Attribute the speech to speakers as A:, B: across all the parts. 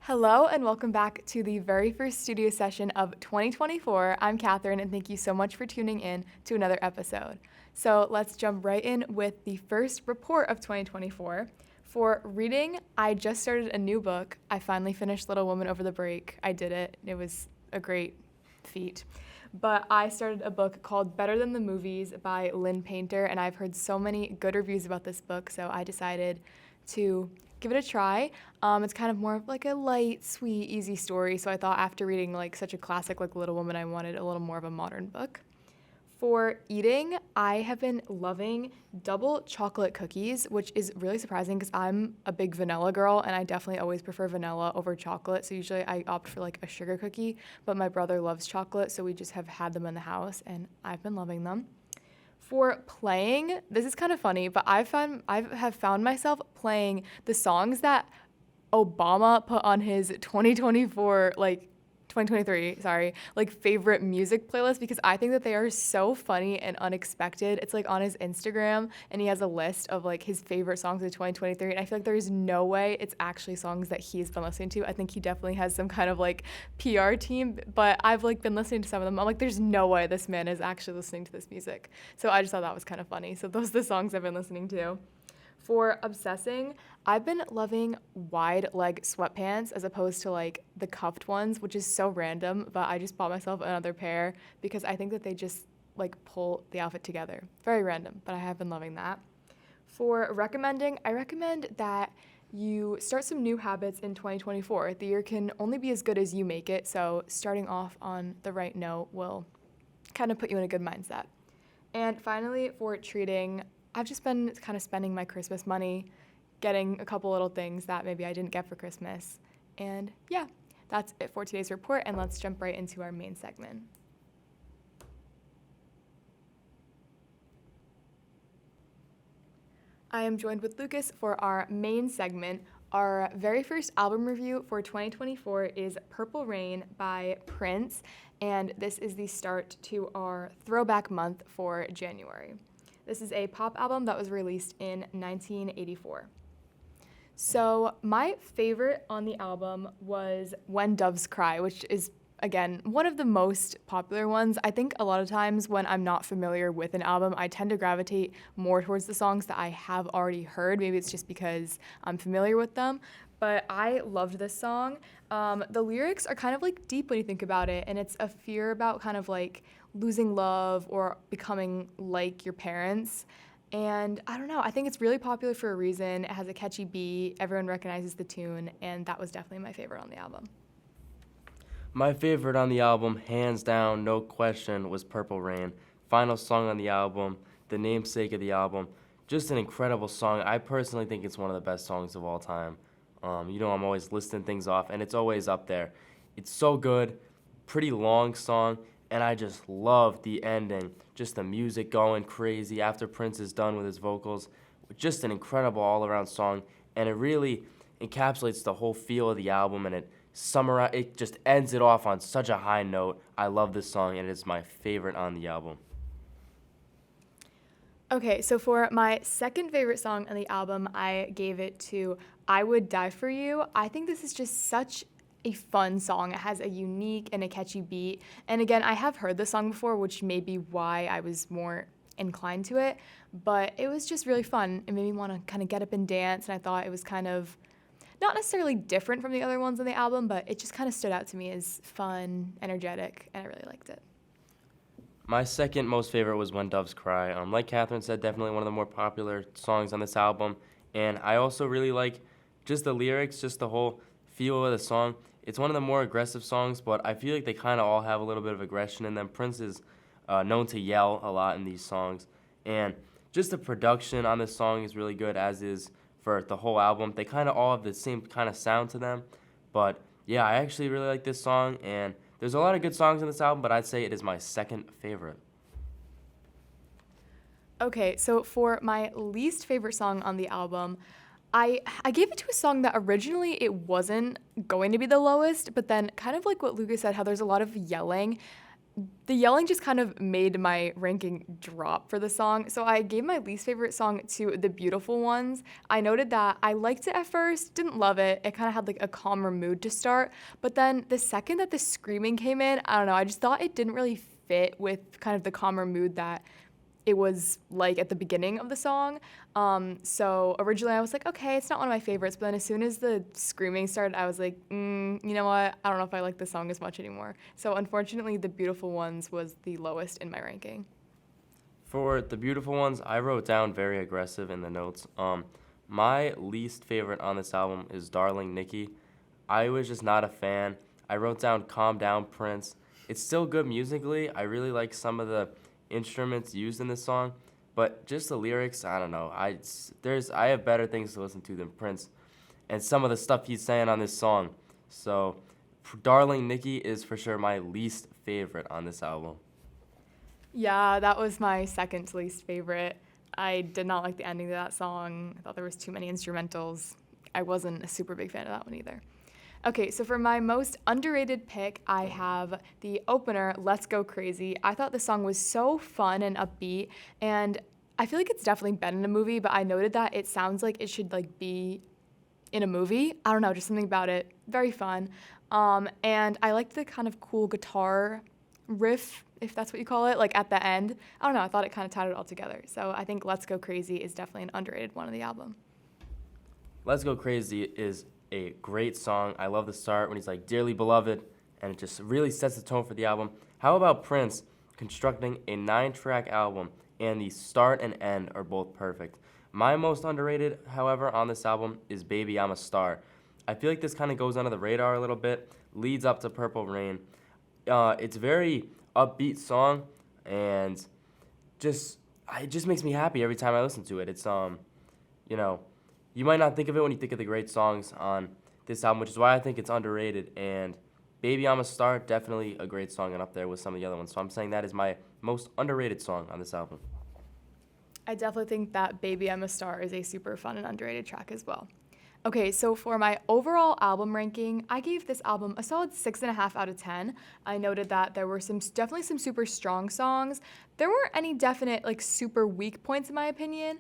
A: Hello and welcome back to the very first studio session of 2024. I'm Katherine and thank you so much for tuning in to another episode. So let's jump right in with the first report of 2024. For reading, I just started a new book. I finally finished Little Woman over the break. I did it. It was a great feat. But I started a book called Better Than the Movies by Lynn Painter, and I've heard so many good reviews about this book, so I decided to give it a try. It's kind of more of like a light, sweet, easy story, so I thought after reading like such a classic like Little Woman, I wanted a little more of a modern book. For eating, I have been loving double chocolate cookies, which is really surprising because I'm a big vanilla girl and I definitely always prefer vanilla over chocolate. So usually I opt for like a sugar cookie, but my brother loves chocolate, so we just have had them in the house and I've been loving them. For playing, this is kind of funny, but I have found myself playing the songs that Obama put on his 2023, favorite music playlist because I think that they are so funny and unexpected. It's like on his Instagram and he has a list of like his favorite songs of 2023 and I feel like there's no way it's actually songs that he's been listening to. I think he definitely has some kind of like PR team, but I've like been listening to some of them. I'm like, there's no way this man is actually listening to this music. So I just thought that was kind of funny. So those are the songs I've been listening to. For obsessing, I've been loving wide leg sweatpants as opposed to like the cuffed ones, which is so random, but I just bought myself another pair because I think that they just like pull the outfit together. Very random, but I have been loving that. For recommending, I recommend that you start some new habits in 2024. The year can only be as good as you make it, so starting off on the right note will kind of put you in a good mindset. And finally, for treating, I've just been kind of spending my Christmas money, getting a couple little things that maybe I didn't get for Christmas. And yeah, that's it for today's report, and let's jump right into our main segment. I am joined with Lucas for our main segment. Our very first album review for 2024 is Purple Rain by Prince, and this is the start to our throwback month for January. This is a pop album that was released in 1984. So my favorite on the album was When Doves Cry, which is, again, one of the most popular ones. I think a lot of times when I'm not familiar with an album, I tend to gravitate more towards the songs that I have already heard. Maybe it's just because I'm familiar with them. But I loved this song. The lyrics are kind of like deep when you think about it, and it's a fear about kind of like losing love or becoming like your parents. And I don't know, I think it's really popular for a reason. It has a catchy beat, everyone recognizes the tune, and that was definitely my favorite on the album.
B: My favorite on the album, hands down, no question, was Purple Rain. Final song on the album, the namesake of the album. Just an incredible song. I personally think it's one of the best songs of all time. I'm always listing things off, and it's always up there. It's so good, pretty long song, and I just love the ending. Just the music going crazy after Prince is done with his vocals. Just an incredible all-around song, and it really encapsulates the whole feel of the album, and it just ends it off on such a high note. I love this song, and it is my favorite on the album.
A: Okay, so for my second favorite song on the album, I gave it to I Would Die For You. I think this is just such a fun song. It has a unique and a catchy beat. And again, I have heard this song before, which may be why I was more inclined to it. But it was just really fun. It made me want to kind of get up and dance. And I thought it was kind of not necessarily different from the other ones on the album, but it just kind of stood out to me as fun, energetic, and I really liked it.
B: My second most favorite was When Doves Cry. Like Catherine said, definitely one of the more popular songs on this album. And I also really like just the lyrics, just the whole feel of the song. It's one of the more aggressive songs, but I feel like they kind of all have a little bit of aggression in them. Prince is known to yell a lot in these songs. And just the production on this song is really good, as is for the whole album. They kind of all have the same kind of sound to them. But yeah, I actually really like this song, and there's a lot of good songs on this album, but I'd say it is my second favorite.
A: Okay, so for my least favorite song on the album, I gave it to a song that originally it wasn't going to be the lowest, but then kind of like what Lucas said, how there's a lot of yelling, The yelling just kind of made my ranking drop for the song. So I gave my least favorite song to The Beautiful Ones. I noted that I liked it at first, didn't love it. It kind of had like a calmer mood to start. But then the second that the screaming came in, I don't know, I just thought it didn't really fit with kind of the calmer mood that it was like at the beginning of the song. So originally I was like, okay, it's not one of my favorites. But then as soon as the screaming started, I was like, you know what? I don't know if I like this song as much anymore. So unfortunately, The Beautiful Ones was the lowest in my ranking.
B: For the beautiful ones, I wrote down very aggressive in the notes. My least favorite on this album is Darling Nikki. I was just not a fan. I wrote down Calm Down Prince. It's still good musically. I really like some of the instruments used in this song, but just the lyrics, I don't know. I have better things to listen to than Prince and some of the stuff he's saying on this song. So, Darling Nikki is for sure my least favorite on this album.
A: Yeah, that was my second least favorite. I did not like the ending to that song. I thought there was too many instrumentals. I wasn't a super big fan of that one either. Okay, so for my most underrated pick, I have the opener, Let's Go Crazy. I thought the song was so fun and upbeat, and I feel like it's definitely been in a movie, but I noted that it sounds like it should like be in a movie. I don't know, just something about it. Very fun. And I liked the kind of cool guitar riff, if that's what you call it, like at the end. I don't know, I thought it kind of tied it all together. So I think Let's Go Crazy is definitely an underrated one of the album.
B: Let's Go Crazy is a great song. I love the start when he's like, Dearly Beloved, and it just really sets the tone for the album. How about Prince constructing a 9-track album, and the start and end are both perfect? My most underrated, however, on this album is Baby I'm a Star. I feel like this kind of goes under the radar a little bit, leads up to Purple Rain. It's a very upbeat song, and it just makes me happy every time I listen to it. It's you know, you might not think of it when you think of the great songs on this album, which is why I think it's underrated. And Baby I'm a Star, definitely a great song and up there with some of the other ones. So I'm saying that is my most underrated song on this album.
A: I definitely think that Baby I'm a Star is a super fun and underrated track as well. Okay, so for my overall album ranking, I gave this album a solid 6.5 out of 10. I noted that there were definitely some super strong songs. There weren't any definite like super weak points in my opinion.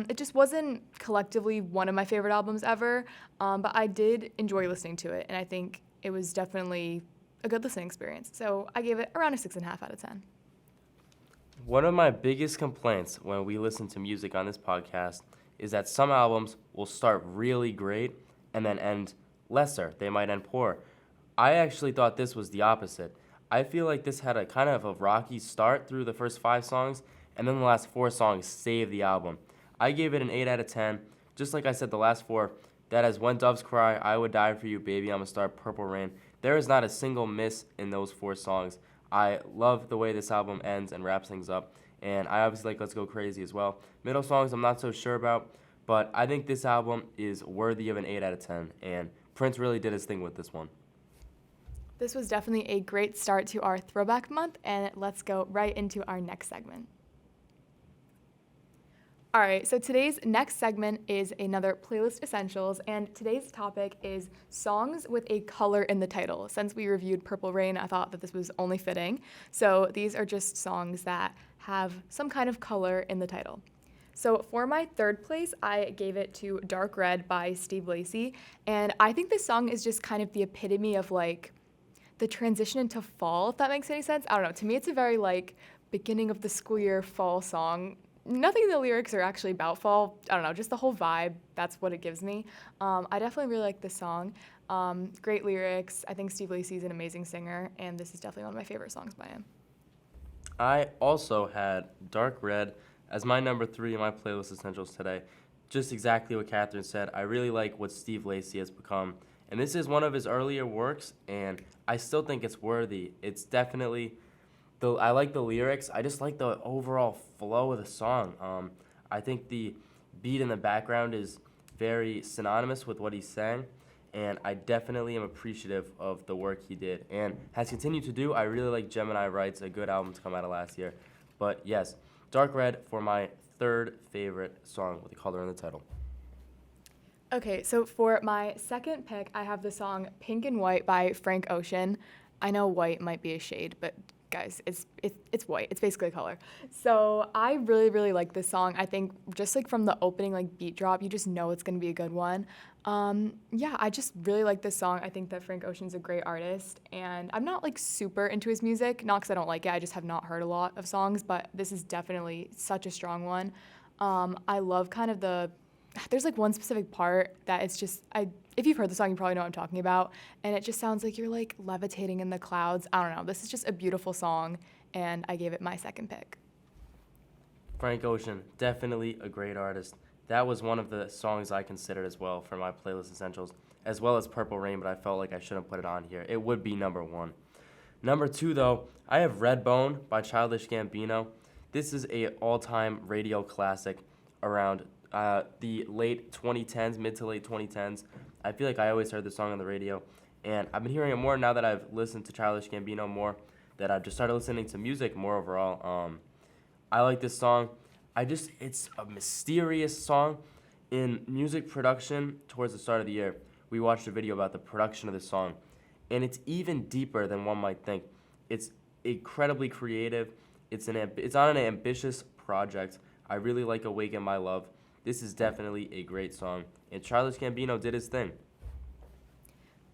A: It just wasn't collectively one of my favorite albums ever, but I did enjoy listening to it, and I think it was definitely a good listening experience. So I gave it around a 6.5 out of 10.
B: One of my biggest complaints when we listen to music on this podcast is that some albums will start really great and then end lesser. They might end poor. I actually thought this was the opposite. I feel like this had a kind of a rocky start through the first 5 songs, and then the last 4 songs saved the album. I gave it an 8 out of 10. Just like I said, the last 4, that is When Doves Cry, I Would Die For You, Baby I'm a Star, Purple Rain. There is not a single miss in those 4 songs. I love the way this album ends and wraps things up. And I obviously like Let's Go Crazy as well. Middle songs I'm not so sure about, but I think this album is worthy of an 8 out of 10. And Prince really did his thing with this one.
A: This was definitely a great start to our throwback month, and let's go right into our next segment. All right, so today's next segment is another Playlist Essentials, and today's topic is songs with a color in the title. Since we reviewed Purple Rain, I thought that this was only fitting. So these are just songs that have some kind of color in the title. So for my third place, I gave it to Dark Red by Steve Lacy, and I think this song is just kind of the epitome of like the transition into fall, if that makes any sense. I don't know, to me it's a very like beginning of the school year fall song. Nothing in the lyrics are actually about fall. I don't know, just the whole vibe, that's what it gives me. I definitely really like this song. Great lyrics. I think Steve Lacy is an amazing singer, and this is definitely one of my favorite songs by him.
B: I also had Dark Red as my number 3 in my Playlist Essentials today. Just exactly what Katherine said. I really like what Steve Lacy has become. And this is one of his earlier works, and I still think it's worthy. It's definitely... I like the lyrics. I just like the overall flow of the song. I think the beat in the background is very synonymous with what he's saying, and I definitely am appreciative of the work he did and has continued to do. I really like Gemini Rights, a good album to come out of last year. But yes, Dark Red for my third favorite song with the color in the title.
A: Okay, so for my second pick, I have the song Pink and White by Frank Ocean. I know white might be a shade, but guys, it's white. It's basically a color. So I really, really like this song. I think just like from the opening like beat drop, you just know it's gonna be a good one. Yeah, I just really like this song. I think that Frank Ocean's a great artist, and I'm not like super into his music, not because I don't like it. I just have not heard a lot of songs, but this is definitely such a strong one. I love kind of there's like one specific part that it's just if you've heard the song, you probably know what I'm talking about, and it just sounds like you're like levitating in the clouds. I don't know. This is just a beautiful song, and I gave it my second pick.
B: Frank Ocean, definitely a great artist. That was one of the songs I considered as well for my playlist essentials, as well as Purple Rain, but I felt like I shouldn't put it on here. It would be number one. Number two, though, I have Redbone by Childish Gambino. This is a all-time radio classic around the late 2010s, mid to late 2010s. I feel like I always heard this song on the radio, and I've been hearing it more now that I've listened to Childish Gambino more, that I've just started listening to music more overall. I like this song. It's a mysterious song. In music production towards the start of the year, we watched a video about the production of this song, and it's even deeper than one might think. It's incredibly creative. It's on an ambitious project. I really like Awaken My Love. This is definitely a great song, and Childish Gambino did his thing.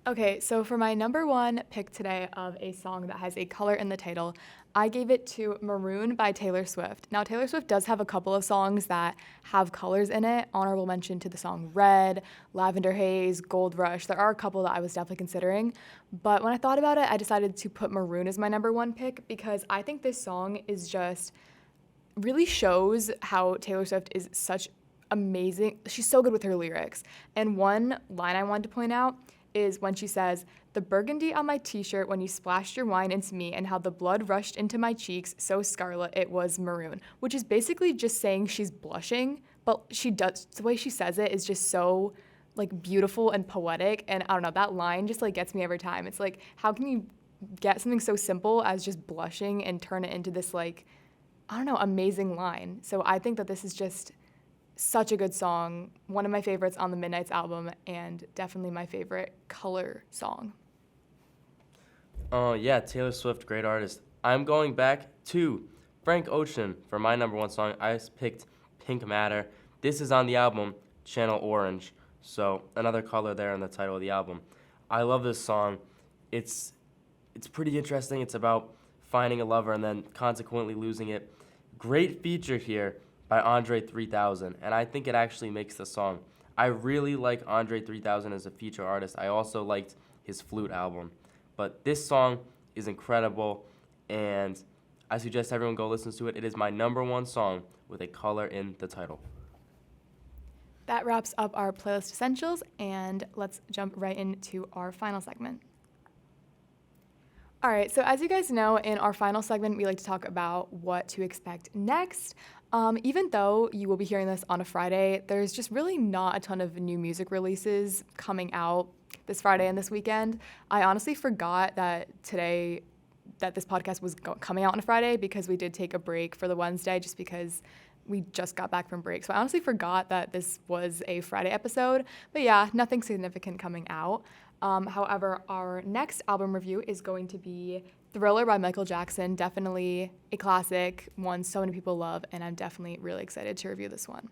A: Okay, so for my number one pick today of a song that has a color in the title, I gave it to Maroon by Taylor Swift. Now, Taylor Swift does have a couple of songs that have colors in it. Honorable mention to the song Red, Lavender Haze, Gold Rush. There are a couple that I was definitely considering. But when I thought about it, I decided to put Maroon as my number one pick because I think this song is just really shows how Taylor Swift is such amazing. She's so good with her lyrics. And one line I wanted to point out is when she says, "The burgundy on my t-shirt when you splashed your wine into me and how the blood rushed into my cheeks, so scarlet it was maroon," which is basically just saying she's blushing, but the way she says it is just so like beautiful and poetic, and I don't know, that line just like gets me every time. It's like, how can you get something so simple as just blushing and turn it into this like, I don't know, amazing line? So I think that this is just such a good song, one of my favorites on the Midnight's album, and definitely my favorite color song.
B: Oh, yeah, Taylor Swift, great artist. I'm going back to Frank Ocean for my number one song. I picked Pink Matter. This is on the album Channel Orange, so another color there in the title of the album. I love this song. It's pretty interesting. It's about finding a lover and then consequently losing it. Great feature here by Andre 3000, and I think it actually makes the song. I really like Andre 3000 as a feature artist. I also liked his flute album. But this song is incredible, and I suggest everyone go listen to it. It is my number one song with a color in the title.
A: That wraps up our playlist essentials, and let's jump right into our final segment. All right, so as you guys know, in our final segment, we like to talk about what to expect next. Even though you will be hearing this on a Friday, there's just really not a ton of new music releases coming out this Friday and this weekend. I honestly forgot that this podcast was coming out on a Friday because we did take a break for the Wednesday just because we just got back from break. So I honestly forgot that this was a Friday episode. But yeah, nothing significant coming out. However, our next album review is going to be Thriller by Michael Jackson. Definitely a classic, one so many people love, and I'm definitely really excited to review this one.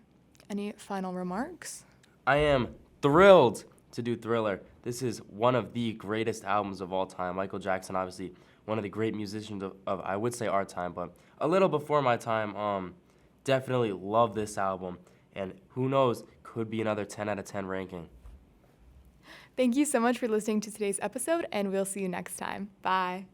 A: Any final remarks?
B: I am thrilled to do Thriller. This is one of the greatest albums of all time. Michael Jackson, obviously, one of the great musicians of I would say our time, but a little before my time. Definitely love this album, and who knows, could be another 10 out of 10 ranking.
A: Thank you so much for listening to today's episode, and we'll see you next time. Bye.